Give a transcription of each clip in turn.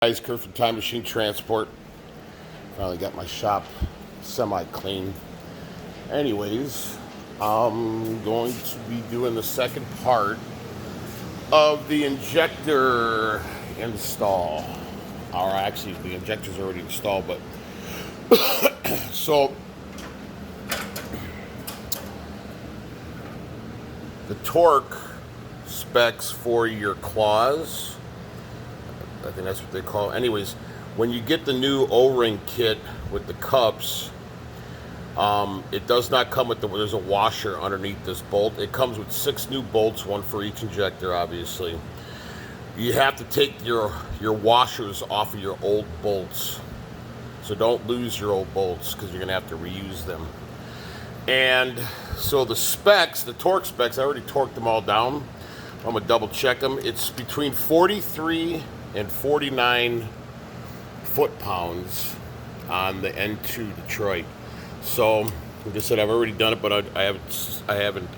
Guys, Kurt from Time Machine Transport. Finally got my shop semi-clean. Anyways, I'm going to be doing the second part of the injector install. Or actually, the injector's already installed, but so the torque specs for your claws, I think that's what they call it. Anyways, when you get the new O-ring kit with the cups, it does not come with there's a washer underneath this bolt. It comes with 6 new bolts, one for each injector, obviously. You have to take your washers off of your old bolts. So don't lose your old bolts because you're going to have to reuse them. And so the specs, the torque specs, I already torqued them all down. I'm going to double check them. It's between 43 and 49 foot-pounds on the N2 Detroit. So, like I said, I've already done it, but I haven't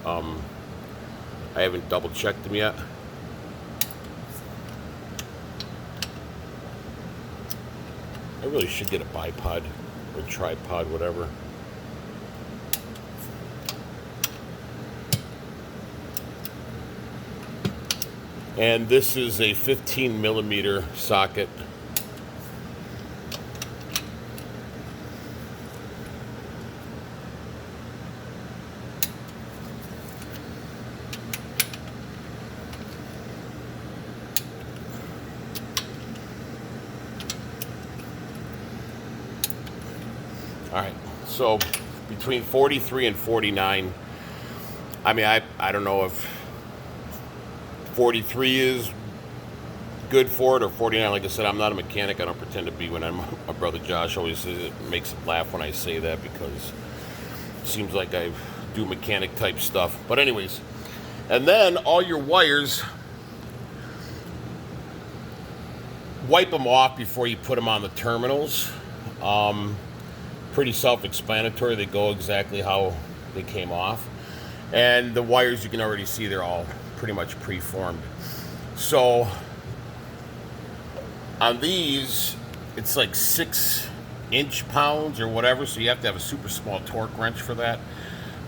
double checked them yet. I really should get a bipod or tripod, whatever. And this is a 15 millimeter socket. All right, so between 43 and 49. I mean, I don't know if 43 is good for it or 49. Like I said, I'm not a mechanic. I don't pretend to be. When my brother Josh always says it makes him laugh when I say that because it seems like I do mechanic type stuff. But anyways, and then all your wires, wipe them off before you put them on the terminals. Pretty self-explanatory. They go exactly how they came off. And the wires, you can already see they're all pretty much preformed. So on these, it's like 6 inch-pounds or whatever, so you have to have a super small torque wrench for that.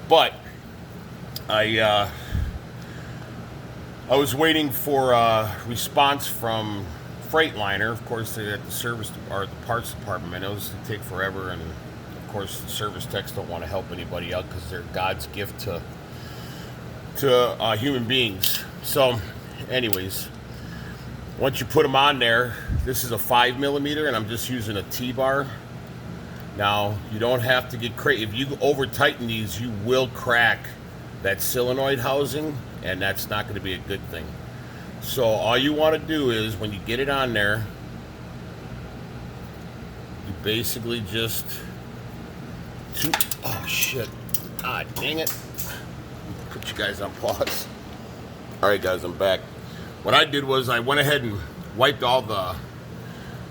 But I was waiting for a response from Freightliner. Of course, they at the service or the parts department. I know this would take forever, and of course, the service techs don't want to help anybody out because they're God's gift to human beings. So, anyways, once you put them on there, this is a 5 millimeter, and I'm just using a T-bar. Now, you don't have to get crazy. If you over tighten these, you will crack that solenoid housing, and that's not going to be a good thing. So all you want to do is, when you get it on there, you basically just oh shit, god dang it, put you guys on pause. All right, guys, I'm back. What I did was I went ahead and wiped all the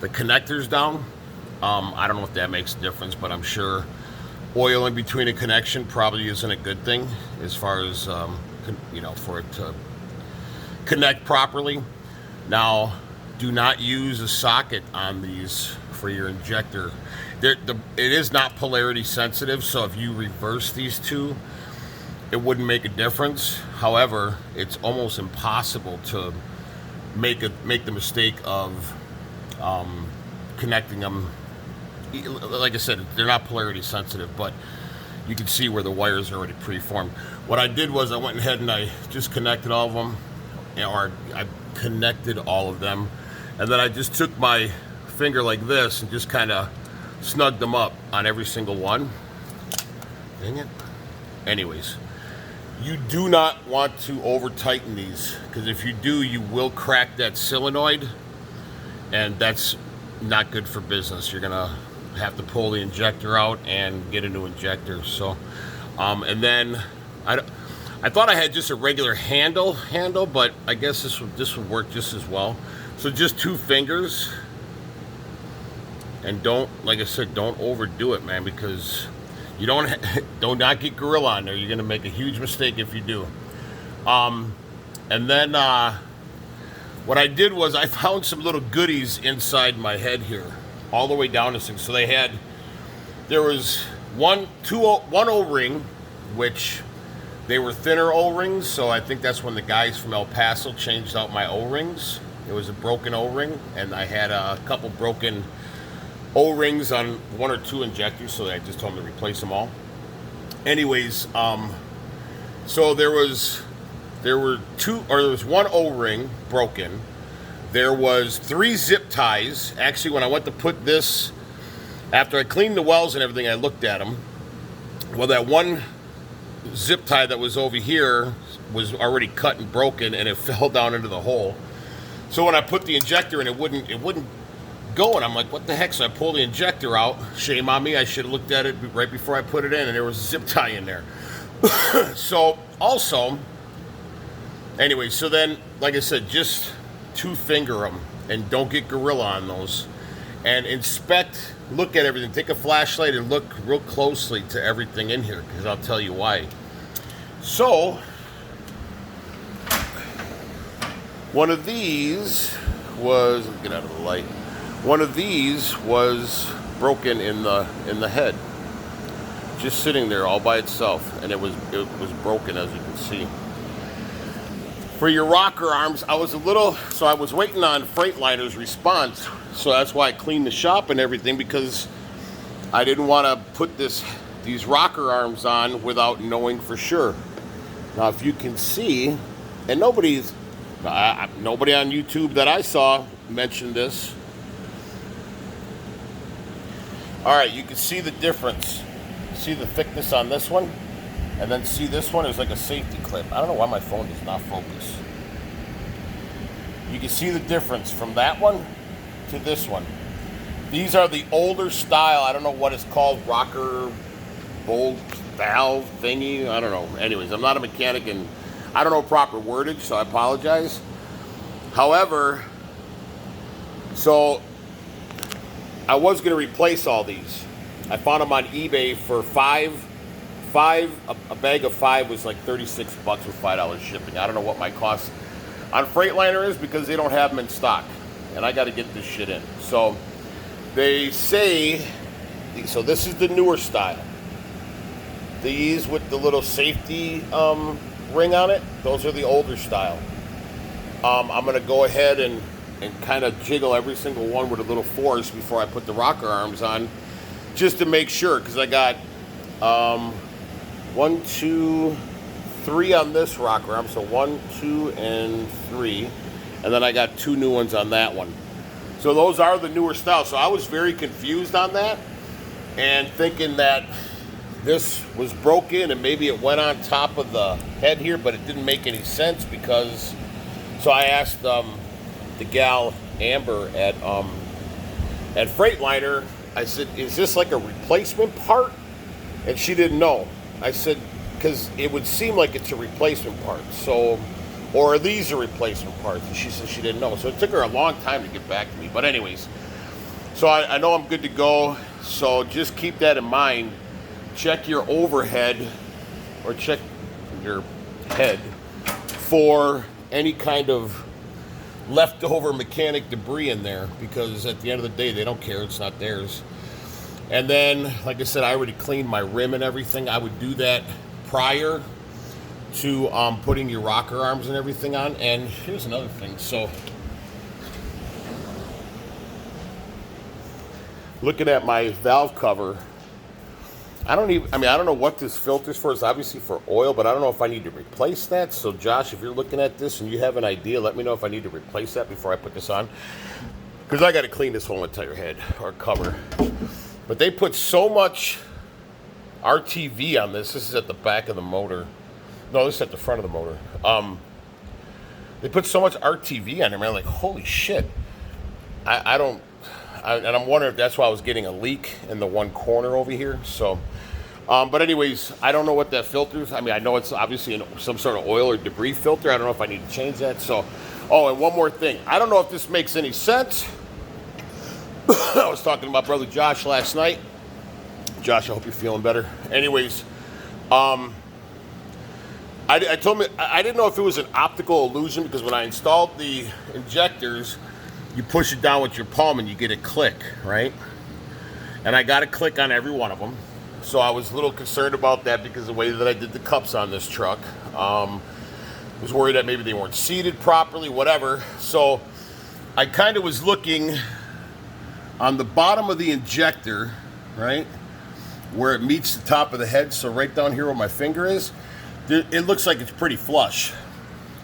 connectors down. I don't know if that makes a difference, but I'm sure oil in between a connection probably isn't a good thing as far as for it to connect properly. Now, do not use a socket on these for your injector. It is not polarity sensitive, so if you reverse these two, it wouldn't make a difference. However, it's almost impossible to make the mistake of connecting them. Like I said, they're not polarity sensitive, but you can see where the wires are already preformed. What I did was I went ahead and I just connected all of them, or I connected all of them, and then I just took my finger like this and just kind of snugged them up on every single one. Dang it. Anyways, you do not want to over tighten these, because if you do, you will crack that solenoid, and that's not good for business. You're gonna have to pull the injector out and get a new injector. So and then I thought I had just a regular handle, but I guess this would work just as well. So just 2 fingers, and don't, like I said, don't overdo it, man, because you do not get Gorilla on there. You're gonna make a huge mistake if you do. And then what I did was I found some little goodies inside my head here, all the way down this thing. So there was one O-ring, which they were thinner O-rings, so I think that's when the guys from El Paso changed out my O-rings. It was a broken O-ring, and I had a couple broken O-rings on 1 or 2 injectors, so I just told them to replace them all. Anyways, so there was one O-ring broken. There was 3 zip ties. Actually, when I went to put this, after I cleaned the wells and everything, I looked at them. Well, that one zip tie that was over here was already cut and broken, and it fell down into the hole. So when I put the injector in, it wouldn't go, and I'm like, what the heck? So I pulled the injector out. Shame on me. I should have looked at it right before I put it in, and there was a zip tie in there. So also, anyway, so then, like I said, just 2-finger them, and don't get gorilla on those. And inspect, look at everything. Take a flashlight and look real closely to everything in here, because I'll tell you why. So, one of these was, get out of the light. One of these was broken in the head, just sitting there all by itself, and it was broken, as you can see. For your rocker arms, I was waiting on Freightliner's response, so that's why I cleaned the shop and everything, because I didn't want to put these rocker arms on without knowing for sure. Now, if you can see, and nobody on YouTube that I saw mentioned this. All right, you can see the difference. See the thickness on this one? And then see this one is like a safety clip. I don't know why my phone does not focus. You can see the difference from that one to this one. These are the older style, I don't know what it's called, rocker bolt valve thingy. I don't know. Anyways, I'm not a mechanic and I don't know proper wordage, so I apologize. However, so I was going to replace all these. I found them on eBay for a bag of 5 was like $36 with $5 shipping. I don't know what my cost on Freightliner is because they don't have them in stock, and I got to get this shit in. So they say, so this is the newer style. These with the little safety ring on it, those are the older style. I'm going to go ahead and kind of jiggle every single one with a little force before I put the rocker arms on, just to make sure, because I got 1, 2, 3 on this rocker arm, so 1, 2, and 3, and then I got 2 new ones on that one. So those are the newer styles. So I was very confused on that and thinking that this was broken and maybe it went on top of the head here, but it didn't make any sense because, so I asked the gal Amber at Freightliner, I said, is this like a replacement part? And she didn't know. I said, because it would seem like it's a replacement part. So, or are these a replacement parts? And she said she didn't know. So it took her a long time to get back to me. But anyways, so I know I'm good to go. So just keep that in mind. Check your overhead or check your head for any kind of leftover mechanic debris in there, because at the end of the day, they don't care. It's not theirs. And then, like I said, I already cleaned my rim and everything. I would do that prior to putting your rocker arms and everything on. And here's another thing. So, looking at my valve cover, I don't know what this filter's for. It's obviously for oil, but I don't know if I need to replace that. So, Josh, if you're looking at this and you have an idea, let me know if I need to replace that before I put this on. Because I got to clean this whole entire head or cover. But they put so much RTV on this. This is at the back of the motor. No, this is at the front of the motor. They put so much RTV on there, man. I'm like, holy shit. And I'm wondering if that's why I was getting a leak in the one corner over here. So, but anyways, I don't know what that filter is. I mean, I know it's obviously some sort of oil or debris filter. I don't know if I need to change that. So, oh, and one more thing. I don't know if this makes any sense. I was talking to my brother Josh last night. Josh, I hope you're feeling better. Anyways, I I told me I didn't know if it was an optical illusion, because when I installed the injectors, you push it down with your palm and you get a click, right? And I got a click on every one of them. So I was a little concerned about that because of the way that I did the cups on this truck. Was worried that maybe they weren't seated properly, whatever. So I kind of was looking on the bottom of the injector, right, where it meets the top of the head. So right down here where my finger is, it looks like it's pretty flush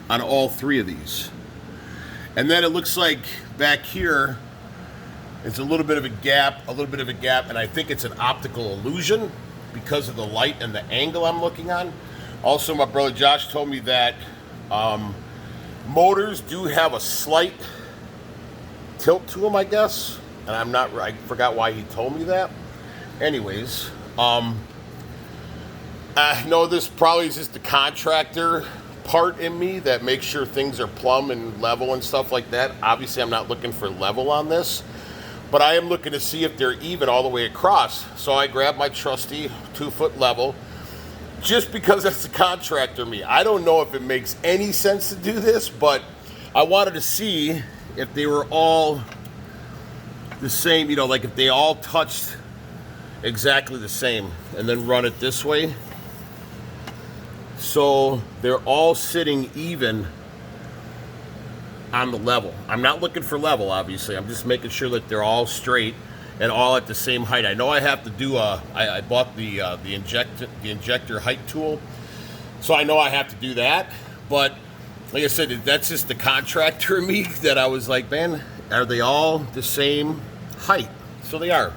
on all three of these. And then it looks like back here, it's a little bit of a gap, and I think it's an optical illusion because of the light and the angle I'm looking on. Also, my brother Josh told me that motors do have a slight tilt to them, I guess, and I forgot why he told me that. Anyways, I know this probably is just the contractor part in me that makes sure things are plumb and level and stuff like that. Obviously, I'm not looking for level on this, but I am looking to see if they're even all the way across. So I grabbed my trusty 2-foot level, just because that's the contractor me. I don't know if it makes any sense to do this, but I wanted to see if they were all the same, you know, like if they all touched exactly the same, and then run it this way. So they're all sitting even on the level. I'm not looking for level, obviously. I'm just making sure that they're all straight and all at the same height. I know I have to do I bought the injector height tool, so I know I have to do that. But like I said, that's just the contractor in me that I was like, man, are they all the same height? So they are.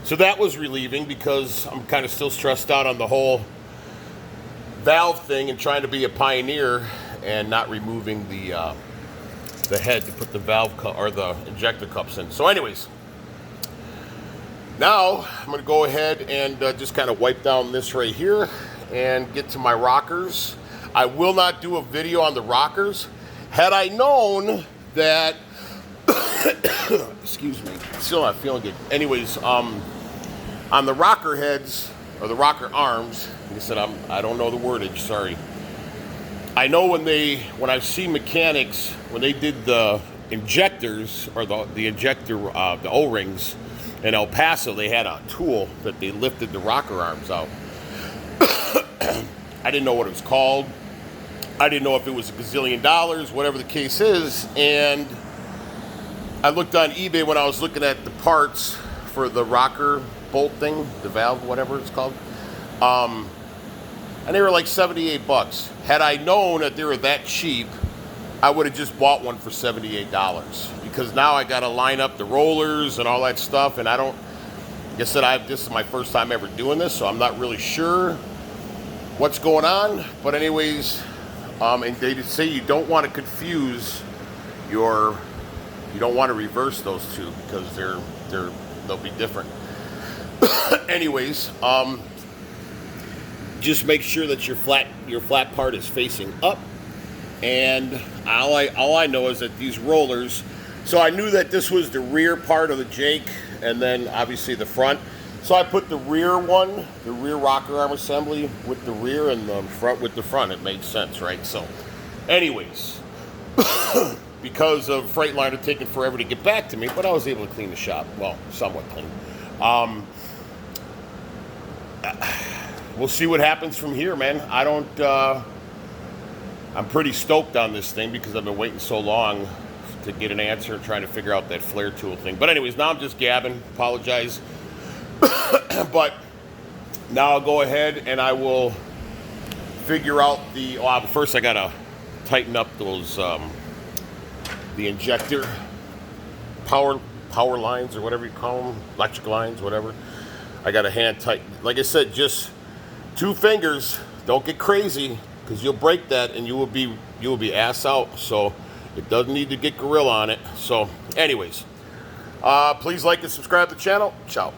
So that was relieving, because I'm kind of still stressed out on the whole valve thing and trying to be a pioneer and not removing the head to put the valve or the injector cups in. So anyways, now I'm going to go ahead and just kind of wipe down this right here and get to my rockers. I will not do a video on the rockers. Had I known that, excuse me, still not feeling good. Anyways, on the rocker heads, or the rocker arms, like I said, I don't know the wordage, sorry. I know when I see mechanics, when they did the injectors, or the injector, the O-rings in El Paso, they had a tool that they lifted the rocker arms out. I didn't know what it was called. I didn't know if it was $1 gazillion, whatever the case is. And I looked on eBay when I was looking at the parts for the rocker bolt thing, the valve, whatever it's called. And they were like $78. Had I known that they were that cheap, I would have just bought one for $78, because now I got to line up the rollers and all that stuff. And like I said, this is my first time ever doing this, so I'm not really sure what's going on. But anyways, and they say you don't want to confuse you don't want to reverse those two, because they'll be different. Anyways, just make sure that your flat part is facing up. And all I know is that these rollers, so I knew that this was the rear part of the Jake, and then obviously the front. So I put the rear rocker arm assembly with the rear, and the front with the front. It made sense, right? So anyways, because of Freightliner taking forever to get back to me, but I was able to clean the shop. Well, somewhat clean. We'll see what happens from here, man. I'm pretty stoked on this thing, because I've been waiting so long to get an answer and trying to figure out that flare tool thing. But anyways, now I'm just gabbing. Apologize. But now I'll go ahead and I will figure out first I gotta tighten up those the injector power lines, or whatever you call them, electric lines, whatever. I got a hand tight. Like I said, just 2 fingers. Don't get crazy, because you'll break that and you will be ass out. So it doesn't need to get gorilla on it. So anyways, please like and subscribe to the channel. Ciao.